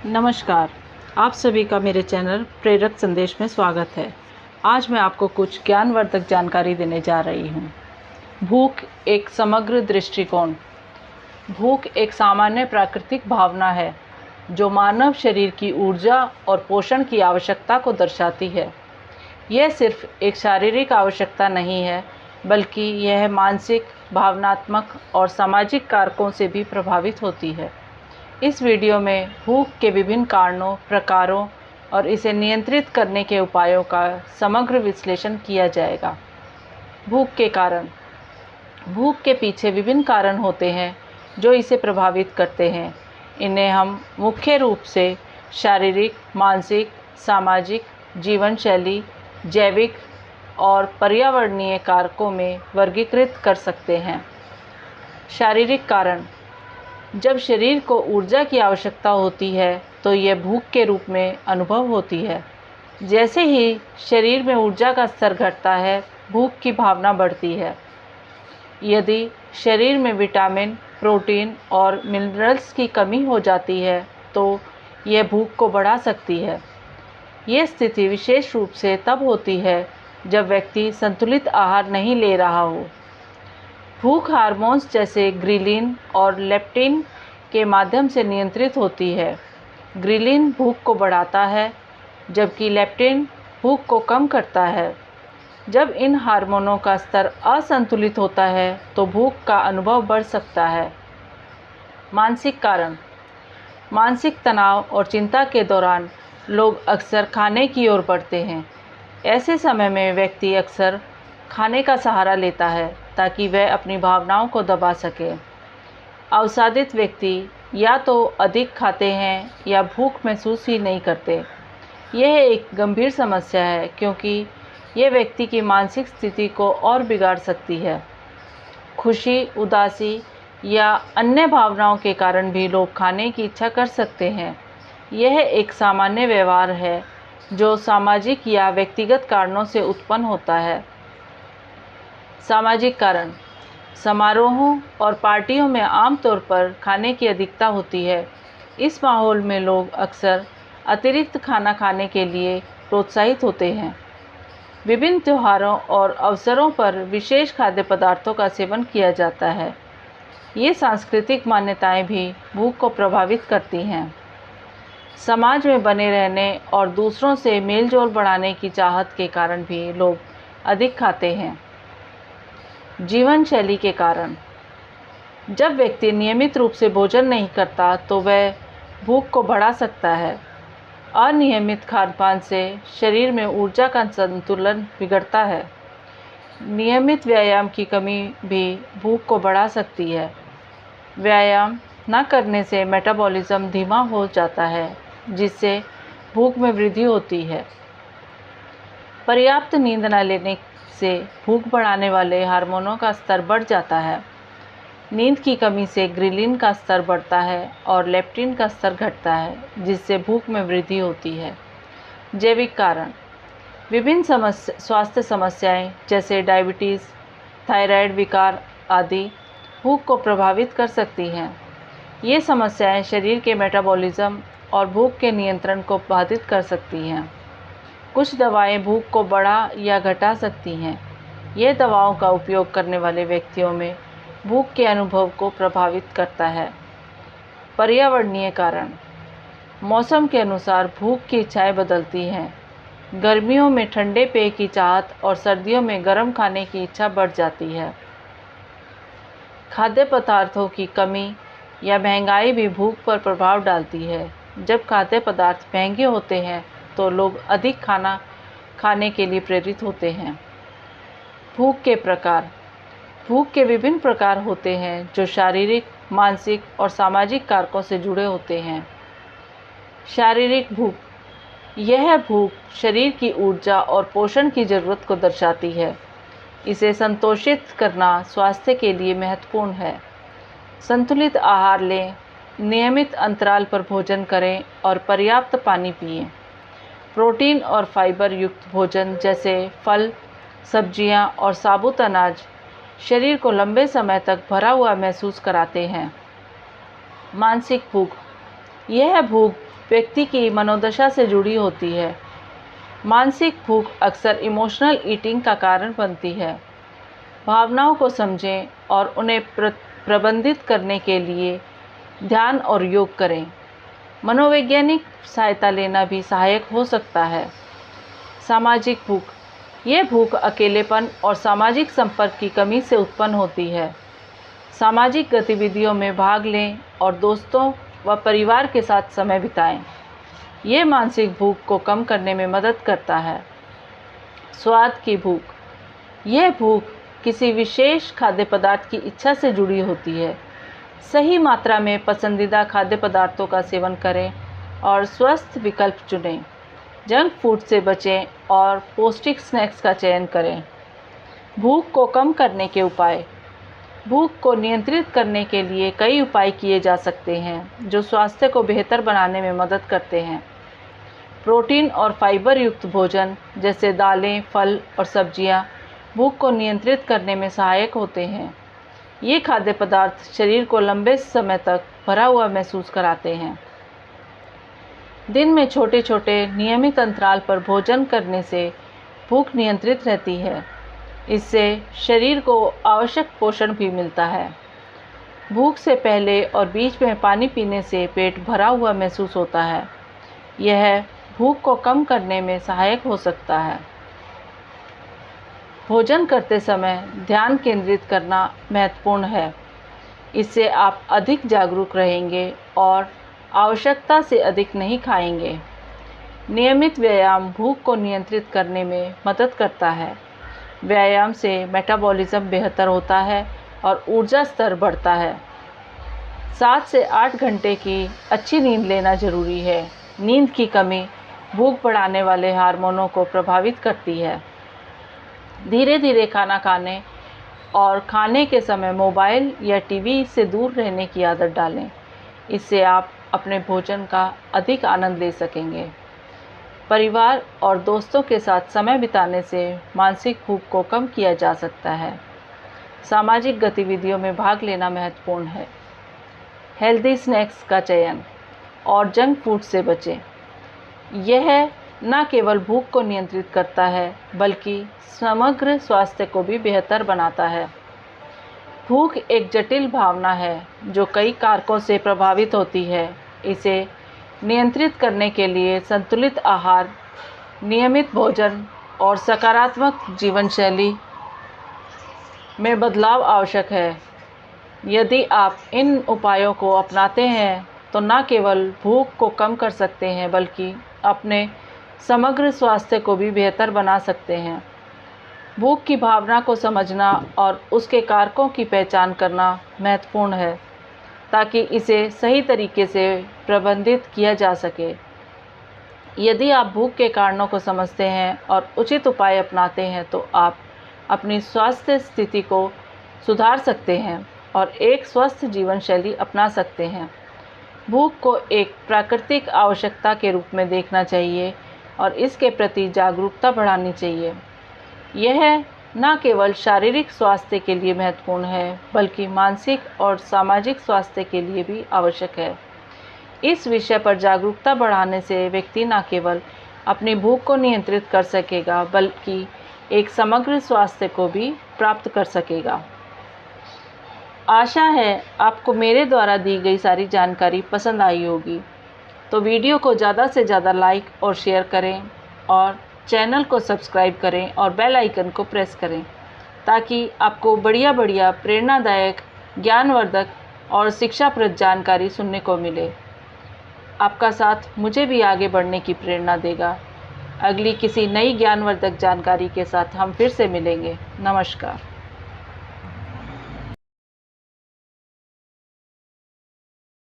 नमस्कार। आप सभी का मेरे चैनल प्रेरक संदेश में स्वागत है। आज मैं आपको कुछ ज्ञानवर्धक जानकारी देने जा रही हूँ। भूख एक समग्र दृष्टिकोण। भूख एक सामान्य प्राकृतिक भावना है जो मानव शरीर की ऊर्जा और पोषण की आवश्यकता को दर्शाती है। यह सिर्फ एक शारीरिक आवश्यकता नहीं है, बल्कि यह मानसिक, भावनात्मक और सामाजिक कारकों से भी प्रभावित होती है। इस वीडियो में भूख के विभिन्न कारणों, प्रकारों और इसे नियंत्रित करने के उपायों का समग्र विश्लेषण किया जाएगा। भूख के कारण। भूख के पीछे विभिन्न कारण होते हैं जो इसे प्रभावित करते हैं। इन्हें हम मुख्य रूप से शारीरिक, मानसिक, सामाजिक, जीवन शैली, जैविक और पर्यावरणीय कारकों में वर्गीकृत कर सकते हैं। शारीरिक कारण। जब शरीर को ऊर्जा की आवश्यकता होती है तो यह भूख के रूप में अनुभव होती है। जैसे ही शरीर में ऊर्जा का स्तर घटता है, भूख की भावना बढ़ती है। यदि शरीर में विटामिन, प्रोटीन और मिनरल्स की कमी हो जाती है तो यह भूख को बढ़ा सकती है। ये स्थिति विशेष रूप से तब होती है जब व्यक्ति संतुलित आहार नहीं ले रहा हो। भूख हार्मोन्स जैसे ग्रिलिन और लेप्टिन के माध्यम से नियंत्रित होती है। ग्रिलिन भूख को बढ़ाता है, जबकि लेप्टिन भूख को कम करता है। जब इन हार्मोनों का स्तर असंतुलित होता है तो भूख का अनुभव बढ़ सकता है। मानसिक कारण। मानसिक तनाव और चिंता के दौरान लोग अक्सर खाने की ओर बढ़ते हैं। ऐसे समय में व्यक्ति अक्सर खाने का सहारा लेता है ताकि वह अपनी भावनाओं को दबा सके। अवसादित व्यक्ति या तो अधिक खाते हैं या भूख महसूस ही नहीं करते। यह एक गंभीर समस्या है क्योंकि यह व्यक्ति की मानसिक स्थिति को और बिगाड़ सकती है। खुशी, उदासी या अन्य भावनाओं के कारण भी लोग खाने की इच्छा कर सकते हैं। यह एक सामान्य व्यवहार है जो सामाजिक या व्यक्तिगत कारणों से उत्पन्न होता है। सामाजिक कारण। समारोहों और पार्टियों में आमतौर पर खाने की अधिकता होती है। इस माहौल में लोग अक्सर अतिरिक्त खाना खाने के लिए प्रोत्साहित होते हैं। विभिन्न त्योहारों और अवसरों पर विशेष खाद्य पदार्थों का सेवन किया जाता है। ये सांस्कृतिक मान्यताएं भी भूख को प्रभावित करती हैं। समाज में बने रहने और दूसरों से मेलजोल बढ़ाने की चाहत के कारण भी लोग अधिक खाते हैं। जीवन शैली के कारण। जब व्यक्ति नियमित रूप से भोजन नहीं करता तो वह भूख को बढ़ा सकता है। अनियमित खान-पान से शरीर में ऊर्जा का संतुलन बिगड़ता है। नियमित व्यायाम की कमी भी भूख को बढ़ा सकती है। व्यायाम न करने से मेटाबॉलिज्म धीमा हो जाता है, जिससे भूख में वृद्धि होती है। पर्याप्त नींद न लेने से भूख बढ़ाने वाले हार्मोनों का स्तर बढ़ जाता है। नींद की कमी से ग्रिलिन का स्तर बढ़ता है और लेप्टिन का स्तर घटता है, जिससे भूख में वृद्धि होती है। जैविक कारण। विभिन्न स्वास्थ्य समस्याएं जैसे डायबिटीज़, थायराइड विकार आदि भूख को प्रभावित कर सकती हैं। ये समस्याएं शरीर के मेटाबॉलिज्म और भूख के नियंत्रण को बाधित कर सकती हैं। कुछ दवाएं भूख को बढ़ा या घटा सकती हैं। ये दवाओं का उपयोग करने वाले व्यक्तियों में भूख के अनुभव को प्रभावित करता है। पर्यावरणीय कारण। मौसम के अनुसार भूख की इच्छाएं बदलती हैं। गर्मियों में ठंडे पेय की चाहत और सर्दियों में गर्म खाने की इच्छा बढ़ जाती है। खाद्य पदार्थों की कमी या महंगाई भी भूख पर प्रभाव डालती है। जब खाद्य पदार्थ महंगे होते हैं तो लोग अधिक खाना खाने के लिए प्रेरित होते हैं। भूख के प्रकार। भूख के विभिन्न प्रकार होते हैं जो शारीरिक, मानसिक और सामाजिक कारकों से जुड़े होते हैं। शारीरिक भूख। यह भूख शरीर की ऊर्जा और पोषण की ज़रूरत को दर्शाती है। इसे संतोषित करना स्वास्थ्य के लिए महत्वपूर्ण है। संतुलित आहार लें, नियमित अंतराल पर भोजन करें और पर्याप्त पानी पिएं। प्रोटीन और फाइबर युक्त भोजन जैसे फल, सब्जियां और साबुत अनाज शरीर को लंबे समय तक भरा हुआ महसूस कराते हैं। मानसिक भूख। यह भूख व्यक्ति की मनोदशा से जुड़ी होती है। मानसिक भूख अक्सर इमोशनल ईटिंग का कारण बनती है। भावनाओं को समझें और उन्हें प्रबंधित करने के लिए ध्यान और योग करें। मनोवैज्ञानिक सहायता लेना भी सहायक हो सकता है। सामाजिक भूख, ये भूख अकेलेपन और सामाजिक संपर्क की कमी से उत्पन्न होती है। सामाजिक गतिविधियों में भाग लें और दोस्तों व परिवार के साथ समय बिताएं। ये मानसिक भूख को कम करने में मदद करता है। स्वाद की भूख, यह भूख किसी विशेष खाद्य पदार्थ की इच्छा से जुड़ी होती है। सही मात्रा में पसंदीदा खाद्य पदार्थों का सेवन करें और स्वस्थ विकल्प चुनें। जंक फूड से बचें और पौष्टिक स्नैक्स का चयन करें। भूख को कम करने के उपाय, भूख को नियंत्रित करने के लिए कई उपाय किए जा सकते हैं जो स्वास्थ्य को बेहतर बनाने में मदद करते हैं। प्रोटीन और फाइबर युक्त भोजन जैसे दालें, फल और सब्जियां भूख को नियंत्रित करने में सहायक होते हैं। ये खाद्य पदार्थ शरीर को लंबे समय तक भरा हुआ महसूस कराते हैं। दिन में छोटे छोटे नियमित अंतराल पर भोजन करने से भूख नियंत्रित रहती है। इससे शरीर को आवश्यक पोषण भी मिलता है। भूख से पहले और बीच में पानी पीने से पेट भरा हुआ महसूस होता है। यह भूख को कम करने में सहायक हो सकता है। भोजन करते समय ध्यान केंद्रित करना महत्वपूर्ण है। इससे आप अधिक जागरूक रहेंगे और आवश्यकता से अधिक नहीं खाएंगे। नियमित व्यायाम भूख को नियंत्रित करने में मदद करता है। व्यायाम से मेटाबॉलिज्म बेहतर होता है और ऊर्जा स्तर बढ़ता है। 7 से 8 घंटे की अच्छी नींद लेना जरूरी है। नींद की कमी भूख बढ़ाने वाले हार्मोनों को प्रभावित करती है। धीरे धीरे खाना खाने और खाने के समय मोबाइल या टीवी से दूर रहने की आदत डालें। इससे आप अपने भोजन का अधिक आनंद ले सकेंगे। परिवार और दोस्तों के साथ समय बिताने से मानसिक भूख को कम किया जा सकता है। सामाजिक गतिविधियों में भाग लेना महत्वपूर्ण है। हेल्दी स्नैक्स का चयन और जंक फूड से बचें। यह न केवल भूख को नियंत्रित करता है बल्कि समग्र स्वास्थ्य को भी बेहतर बनाता है। भूख एक जटिल भावना है जो कई कारकों से प्रभावित होती है। इसे नियंत्रित करने के लिए संतुलित आहार, नियमित भोजन और सकारात्मक जीवन शैली में बदलाव आवश्यक है। यदि आप इन उपायों को अपनाते हैं तो न केवल भूख को कम कर सकते हैं बल्कि अपने समग्र स्वास्थ्य को भी बेहतर बना सकते हैं। भूख की भावना को समझना और उसके कारकों की पहचान करना महत्वपूर्ण है ताकि इसे सही तरीके से प्रबंधित किया जा सके। यदि आप भूख के कारणों को समझते हैं और उचित उपाय अपनाते हैं तो आप अपनी स्वास्थ्य स्थिति को सुधार सकते हैं और एक स्वस्थ जीवन शैली अपना सकते हैं। भूख को एक प्राकृतिक आवश्यकता के रूप में देखना चाहिए और इसके प्रति जागरूकता बढ़ानी चाहिए। यह न केवल शारीरिक स्वास्थ्य के लिए महत्वपूर्ण है बल्कि मानसिक और सामाजिक स्वास्थ्य के लिए भी आवश्यक है। इस विषय पर जागरूकता बढ़ाने से व्यक्ति न केवल अपनी भूख को नियंत्रित कर सकेगा बल्कि एक समग्र स्वास्थ्य को भी प्राप्त कर सकेगा। आशा है आपको मेरे द्वारा दी गई सारी जानकारी पसंद आई होगी। तो वीडियो को ज़्यादा से ज़्यादा लाइक और शेयर करें और चैनल को सब्सक्राइब करें और बेल आइकन को प्रेस करें ताकि आपको बढ़िया प्रेरणादायक, ज्ञानवर्धक और शिक्षाप्रद जानकारी सुनने को मिले। आपका साथ मुझे भी आगे बढ़ने की प्रेरणा देगा। अगली किसी नई ज्ञानवर्धक जानकारी के साथ हम फिर से मिलेंगे। नमस्कार।